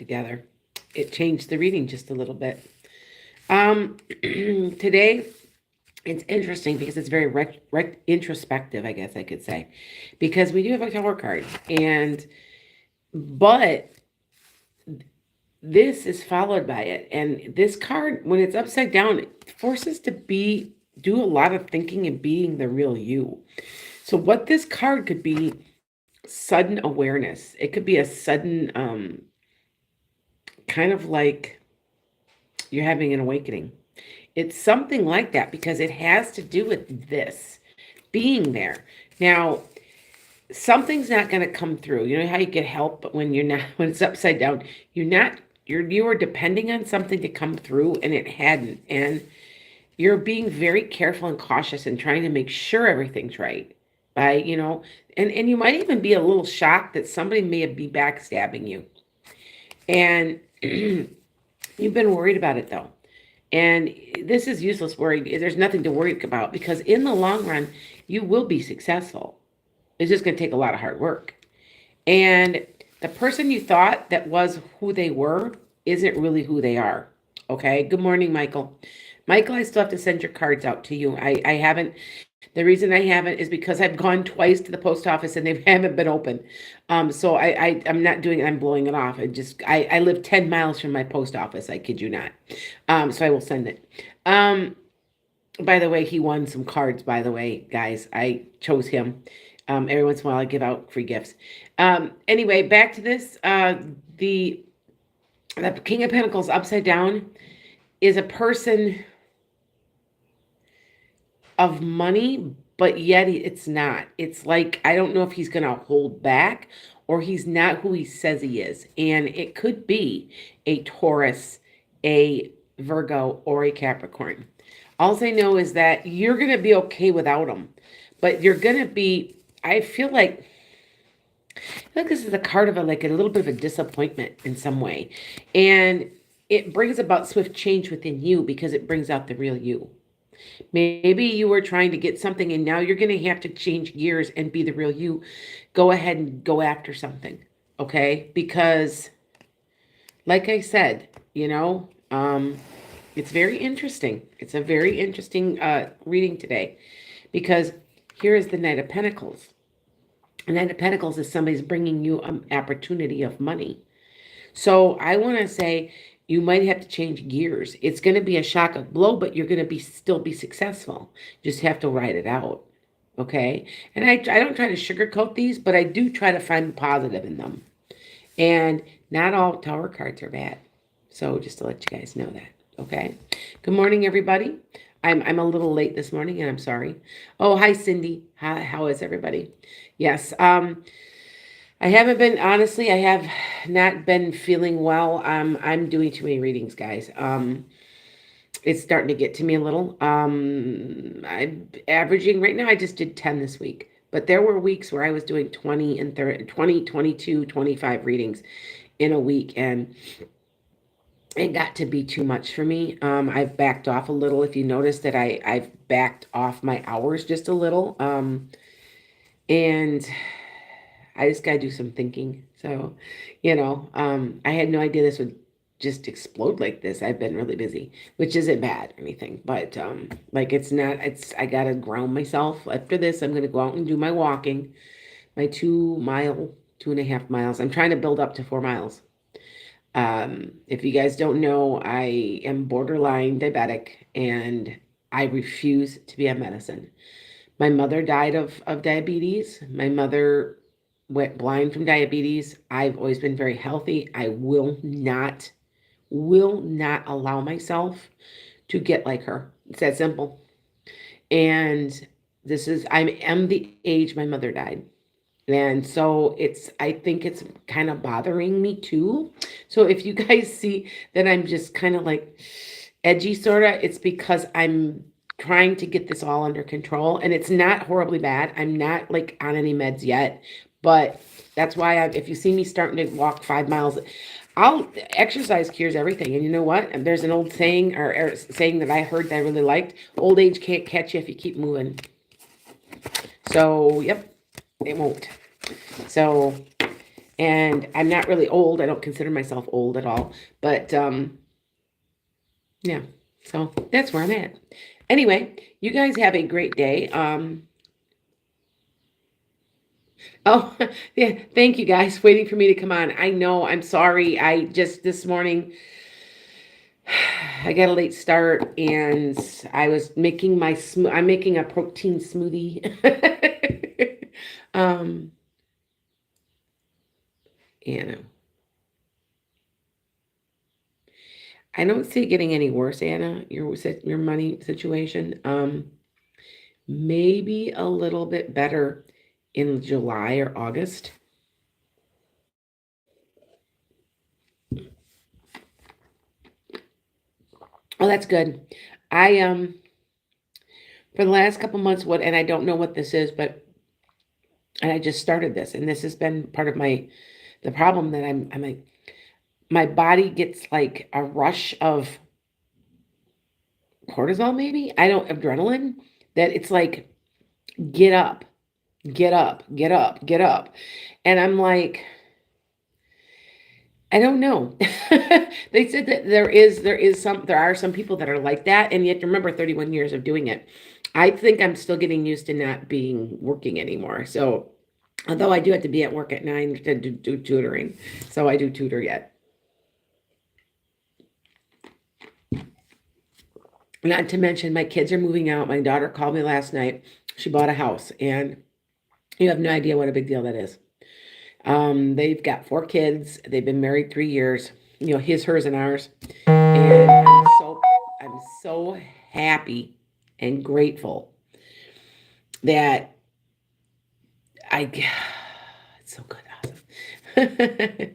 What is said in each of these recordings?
together. It changed the reading just a little bit. Today, it's interesting because it's very introspective, I guess I could say, because we do have a tower card, and but this is followed by it, and this card, when it's upside down, it forces to do a lot of thinking and being the real you. So what this card could be, sudden awareness. It could be a sudden, kind of like you're having an awakening. It's something like that because it has to do with this being there. Now, something's not going to come through. You know how you get help, but when you're not, when it's upside down, you're not, you were depending on something to come through and it hadn't. And you're being very careful and cautious and trying to make sure everything's right by, and you might even be a little shocked that somebody may be backstabbing you. And you've been worried about it though. And this is useless worry. There's nothing to worry about because in the long run, you will be successful. It's just going to take a lot of hard work. And the person you thought that was who they were isn't really who they are. Okay. Good morning, Michael. Michael, I still have to send your cards out to you. I haven't. The reason I haven't is because I've gone twice to the post office and they haven't been open. So I'm not doing it. I'm blowing it off. I live 10 miles from my post office. I kid you not. So I will send it. By the way, he won some cards, by the way, guys. I chose him. Every once in a while I give out free gifts. Anyway, back to this. The King of Pentacles upside down is a person of money, but yet it's not. It's like, I don't know if he's going to hold back or he's not who he says he is. And it could be a Taurus, a Virgo, or a Capricorn. All I know is that you're going to be okay without him, but you're going to be, I feel like this is a card of a little bit of a disappointment in some way. And it brings about swift change within you because it brings out the real you. Maybe you were trying to get something and now you're going to have to change gears and be the real you. Go ahead and go after something, okay? Because, like I said, it's very interesting. It's a very interesting reading today because here is the Knight of Pentacles. The Knight of Pentacles is somebody's bringing you an opportunity of money. So I want to say, you might have to change gears. It's going to be a shock of blow, but you're going to still be successful. Just have to ride it out. Okay. And I don't try to sugarcoat these, but I do try to find the positive in them. And not all tower cards are bad. So just to let you guys know that. Okay. Good morning, everybody. I'm a little late this morning and I'm sorry. Oh, hi, Cindy. How is everybody? Yes. I haven't been, honestly, I have not been feeling well. I'm doing too many readings, guys. It's starting to get to me a little. I'm averaging, right now I just did 10 this week. But there were weeks where I was doing 20 and 30, 20, 22, 25 readings in a week. And it got to be too much for me. I've backed off a little. If you notice that I've backed off my hours just a little. And I just got to do some thinking. So, I had no idea this would just explode like this. I've been really busy, which isn't bad or anything, but I got to ground myself. After this, I'm going to go out and do my walking, my 2.5 miles. I'm trying to build up to 4 miles. If you guys don't know, I am borderline diabetic and I refuse to be on medicine. My mother died of diabetes. My mother went blind from diabetes. I've always been very healthy. I will not allow myself to get like her. It's that simple. And I am the age my mother died. And so I think it's kind of bothering me too. So if you guys see that I'm just kind of like edgy sorta, it's because I'm trying to get this all under control and it's not horribly bad. I'm not like on any meds yet, but that's why if you see me starting to walk 5 miles, exercise cures everything. And you know what? There's an old saying or saying that I heard that I really liked. Old age can't catch you if you keep moving. So, yep, it won't. So And I'm not really old. I don't consider myself old at all. But yeah, so that's where I'm at. Anyway, you guys have a great day. Oh, yeah, thank you guys waiting for me to come on. I know, I'm sorry. I just this morning I got a late start and I was making I'm making a protein smoothie. um, you know, I don't see it getting any worse, Anna, your money situation. Maybe a little bit better in July or August. Oh, that's good. I for the last couple months, what, and I don't know what this is, but and I just started this, and this has been part of the problem that I'm like, my body gets like a rush of cortisol, maybe I don't adrenaline, that it's like, get up, get up, get up, get up, and I'm like, I don't know. They said that there are some people that are like that, and you have to remember 31 years of doing it. I think I'm still getting used to not being working anymore. So, although I do have to be at work at 9 to do tutoring, so I do tutor yet. Not to mention, my kids are moving out. My daughter called me last night. She bought a house, and you have no idea what a big deal that is. They've got 4 kids. They've been married 3 years. You know, his, hers, and ours. And I'm so happy and grateful that I. It's so good, awesome.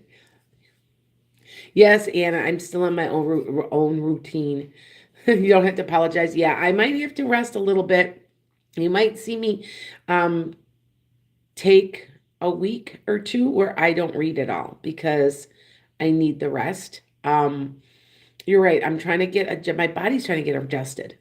Yes, Anna, I'm still in my own routine. You don't have to apologize. Yeah, I might have to rest a little bit. You might see me um, take a week or two where I don't read at all because I need the rest. You're right. I'm trying to my body's trying to get adjusted.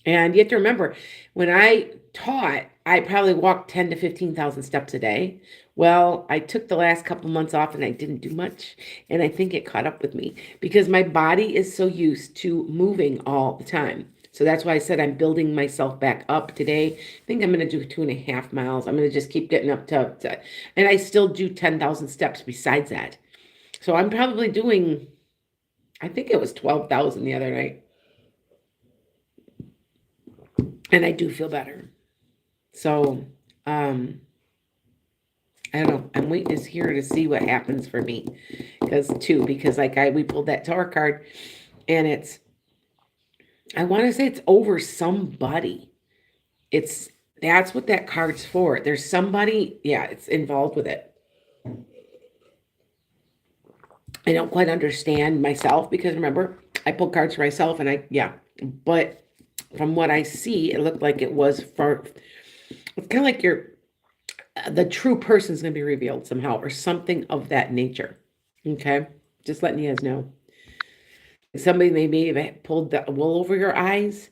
And you have to remember, when I taught, I probably walked 10 to 15,000 steps a day. Well, I took the last couple months off and I didn't do much. And I think it caught up with me because my body is so used to moving all the time. So that's why I said I'm building myself back up today. I think I'm going to do 2.5 miles. I'm going to just keep getting up and I still do 10,000 steps besides that. So I'm probably doing, I think it was 12,000 the other night. And I do feel better. So, I don't know. I'm waiting to hear to see what happens for me, because like we pulled that tower card, and I want to say it's over somebody. It's that's what that card's for. There's somebody, yeah, it's involved with it. I don't quite understand myself because remember, I pulled cards for myself, and yeah, but from what I see, it looked like it was for. It's kind of like the true person is going to be revealed somehow or something of that nature. Okay. Just letting you guys know. Somebody maybe have pulled the wool over your eyes,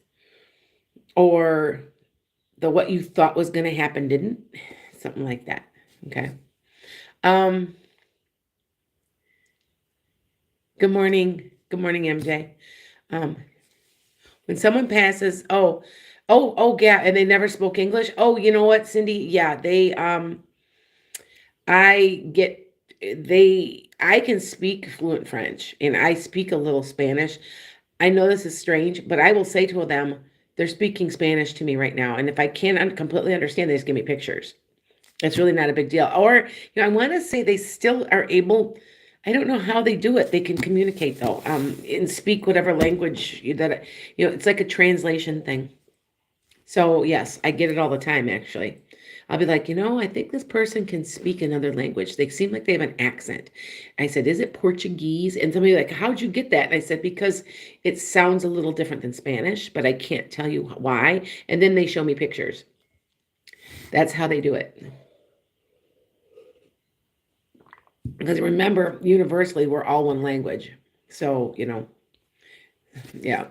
or the what you thought was going to happen didn't. Something like that. Okay. Um, Good morning. Good morning, MJ. Um, when someone passes, yeah, and they never spoke English. Oh, you know what, Cindy? Yeah, I get I can speak fluent French and I speak a little Spanish. I know this is strange, but I will say to them, they're speaking Spanish to me right now. And if I can't completely understand, they just give me pictures. It's really not a big deal. Or, I want to say they still are able, I don't know how they do it. They can communicate though, and speak whatever language it's like a translation thing. So yes, I get it all the time actually. I'll be like, I think this person can speak another language. They seem like they have an accent. I said, is it Portuguese? And somebody like, how'd you get that? And I said, because it sounds a little different than Spanish, but I can't tell you why. And then they show me pictures. That's how they do it. Because remember, universally, we're all one language. So, yeah.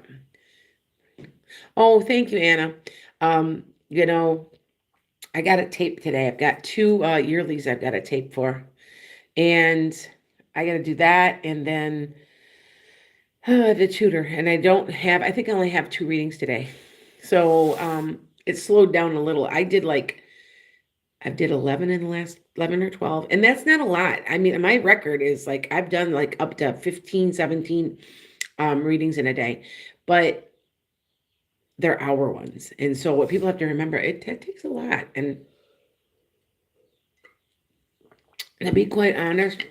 Oh, thank you, Anna. Um, you know, I got a tape today. I've got two yearlies I've got a tape for. And I got to do that. And then the tutor. And I think I only have 2 readings today. So it slowed down a little. I did 11 in the last 11 or 12. And that's not a lot. I mean, my record is like, I've done like up to 15, 17 readings in a day. But they're hour ones. And so what people have to remember, it takes a lot. And to be quite honest,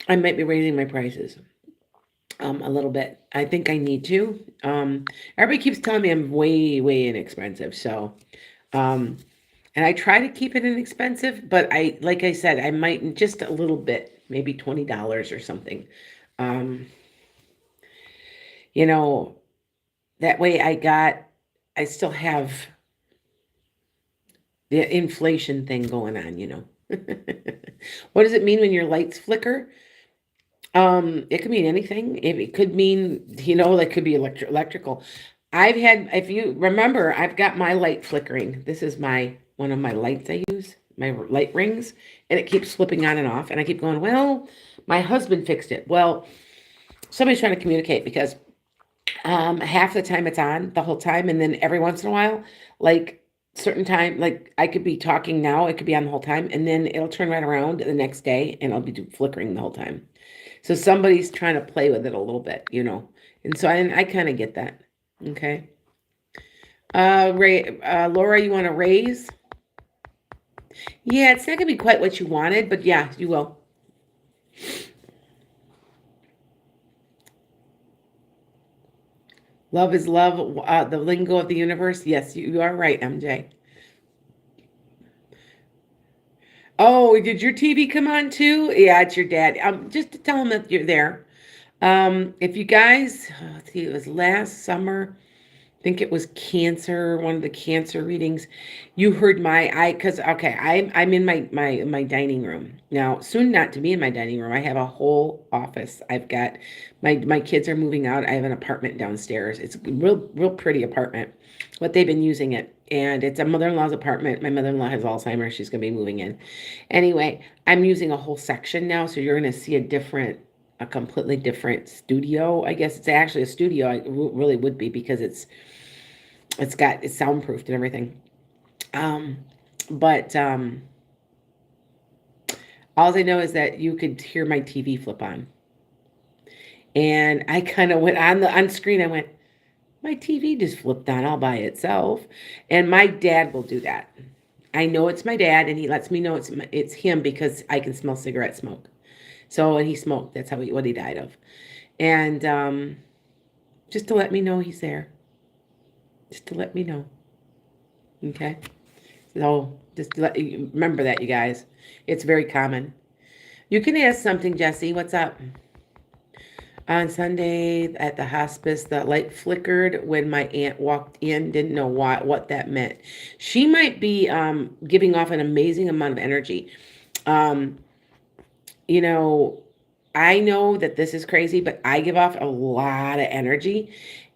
I might be raising my prices a little bit. I think I need to. Everybody keeps telling me I'm way, way inexpensive. So, um, and I try to keep it inexpensive, but like I said, I might just a little bit, maybe $20 or something. Um, you know, that way I still have the inflation thing going on. What does it mean when your lights flicker? It could mean anything. It could mean, like could be electrical. If you remember, I've got my light flickering. This is one of my lights I use, my light rings, and it keeps flipping on and off. And I keep going, well, my husband fixed it. Well, somebody's trying to communicate because half the time it's on the whole time, and then every once in a while, like certain time, like I could be talking now, it could be on the whole time, and then it'll turn right around the next day, and I'll be flickering the whole time. So somebody's trying to play with it a little bit. And so I kind of get that. Okay. Laura, you want to raise? Yeah, it's not gonna be quite what you wanted, but yeah, you will. Love is love, the lingo of the universe. Yes, you are right, MJ. Oh, did your TV come on too? Yeah, it's your dad. Just to tell him that you're there. If you guys, let's see, it was last summer. I think it was cancer, one of the cancer readings. You heard because okay, I'm in my dining room now. Soon not to be in my dining room. I have a whole office. I've got my kids are moving out. I have an apartment downstairs. It's a real pretty apartment, but they've been using it, and it's a mother-in-law's apartment. My mother-in-law has Alzheimer's. She's gonna be moving in. Anyway, I'm using a whole section now, so you're gonna see a completely different studio. I guess it's actually a studio. It really would be because it's soundproofed and everything. Um, but all I know is that you could hear my TV flip on, and I kind of went on screen. I went, my TV just flipped on all by itself, and my dad will do that. I know it's my dad, and he lets me know it's him because I can smell cigarette smoke. So, and he smoked. That's what he died of, and just to let me know he's there. Just to let me know. Okay. So just let you remember that, you guys. It's very common. You can ask something, Jesse. What's up? On Sunday at the hospice, the light flickered when my aunt walked in. Didn't know what that meant. She might be giving off an amazing amount of energy. Um, you know, I know that this is crazy, but I give off a lot of energy,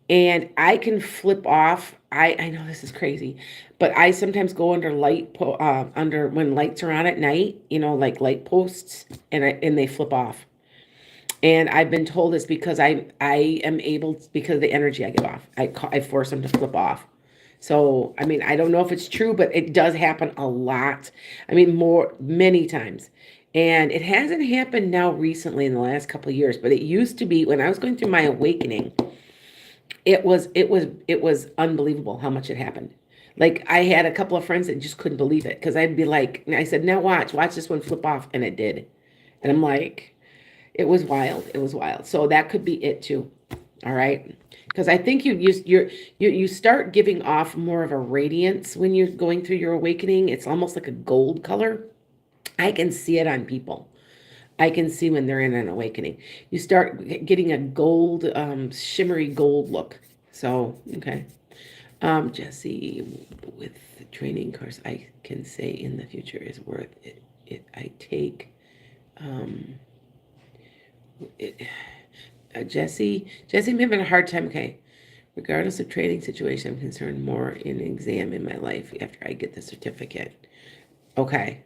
and I can flip off. I know this is crazy, but I sometimes go under under when lights are on at night, like light posts, and they flip off. And I've been told this because I am able, because of the energy I give off. I force them to flip off. So, I mean, I don't know if it's true, but it does happen a lot. I mean, many times. And it hasn't happened now recently in the last couple of years, but it used to be when I was going through my awakening. It was unbelievable how much it happened. Like I had a couple of friends that just couldn't believe it because I'd be like, I said, now watch this one flip off, and it did. And I'm like, it was wild. It was wild. So that could be it too. All right. Because I think you start giving off more of a radiance when you're going through your awakening. It's almost like a gold color. I can see it on people. I can see when they're in an awakening. You start getting a gold, shimmery gold look. So, okay. Jesse, with the training course, I can say in the future is worth it. I take, um, it, Jesse, I'm having a hard time. Okay. Regardless of training situation, I'm concerned more in exam in my life after I get the certificate. Okay.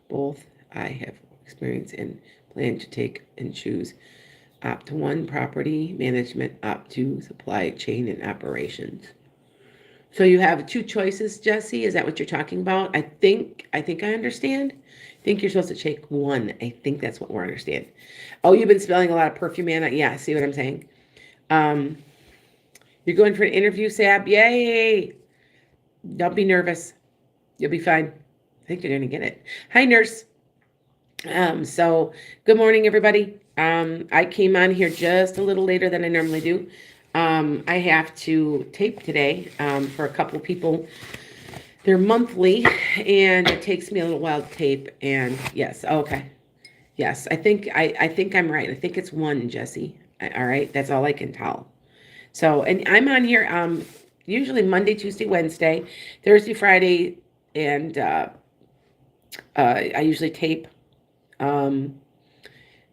Both I have experience and plan to take and choose. Opt 1, property management. Opt 2, supply chain and operations. So you have two choices, Jesse. Is that what you're talking about? I understand. I think you're supposed to take one. I think that's what we're understanding. Oh, you've been smelling a lot of perfume, Anna. Yeah, see what I'm saying? Um, you're going for an interview, Sab. Yay! Don't be nervous. You'll be fine. I think you're going to get it. Hi, nurse. So good morning, everybody. I came on here just a little later than I normally do. I have to tape today for a couple people. They're monthly, and it takes me a little while to tape. And yes, okay, yes, I think I'm right. I think it's one, Jesse. All right, that's all I can tell. So, and I'm on here usually Monday, Tuesday, Wednesday, Thursday, Friday, and I usually tape um,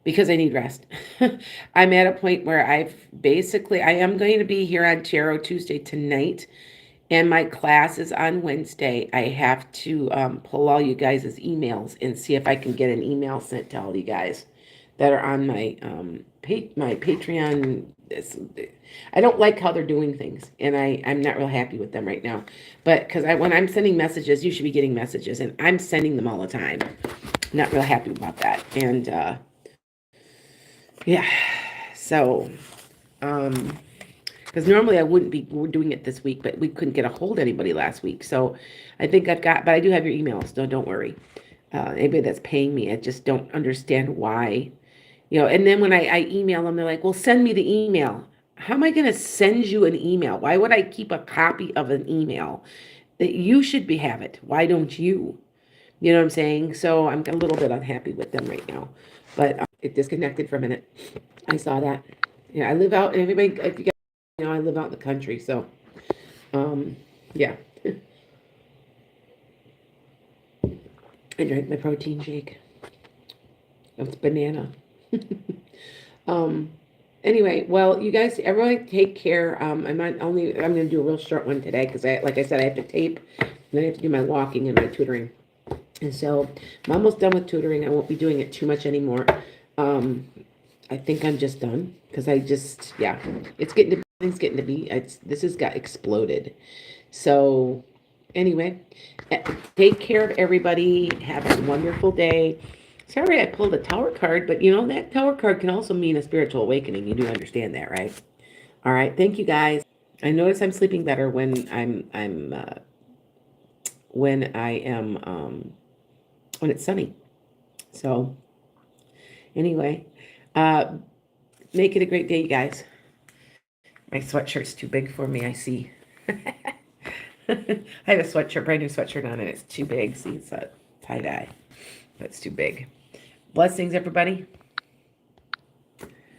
because I need rest. I'm at a point where I am going to be here on Tarot Tuesday tonight, and my class is on Wednesday. I have to pull all you guys' emails and see if I can get an email sent to all you guys that are on my my Patreon. I don't like how they're doing things, and I'm not real happy with them right now. But because when I'm sending messages, you should be getting messages, and I'm sending them all the time. Not real happy about that, and yeah. So, because normally I wouldn't be doing it this week, but we couldn't get a hold of anybody last week. So I think but I do have your emails. Don't worry. Anybody that's paying me, I just don't understand why. And then when I email them, they're like, well, send me the email. How am I going to send you an email? Why would I keep a copy of an email that you should have it? Why don't you? You know what I'm saying? So I'm a little bit unhappy with them right now. But it disconnected for a minute. I saw that. Yeah, I live out, and everybody, if you guys know, I live out in the country. So, yeah. I drank my protein shake. It's banana. um, anyway, well, you guys, everyone take care. I'm going to do a real short one today because like I said, I have to tape, and then I have to do my walking and my tutoring. And so I'm almost done with tutoring. I won't be doing it too much anymore. I think I'm just done because yeah, it's getting to be, this has got exploded. So anyway, take care of everybody. Have a wonderful day. Sorry I pulled a tower card, but that tower card can also mean a spiritual awakening. You do understand that, right? All right. Thank you guys. I notice I'm sleeping better when when it's sunny. So anyway, make it a great day, you guys. My sweatshirt's too big for me, I see. I have a sweatshirt, brand new sweatshirt on, and it's too big. See, it's a tie-dye. That's too big. Blessings, everybody.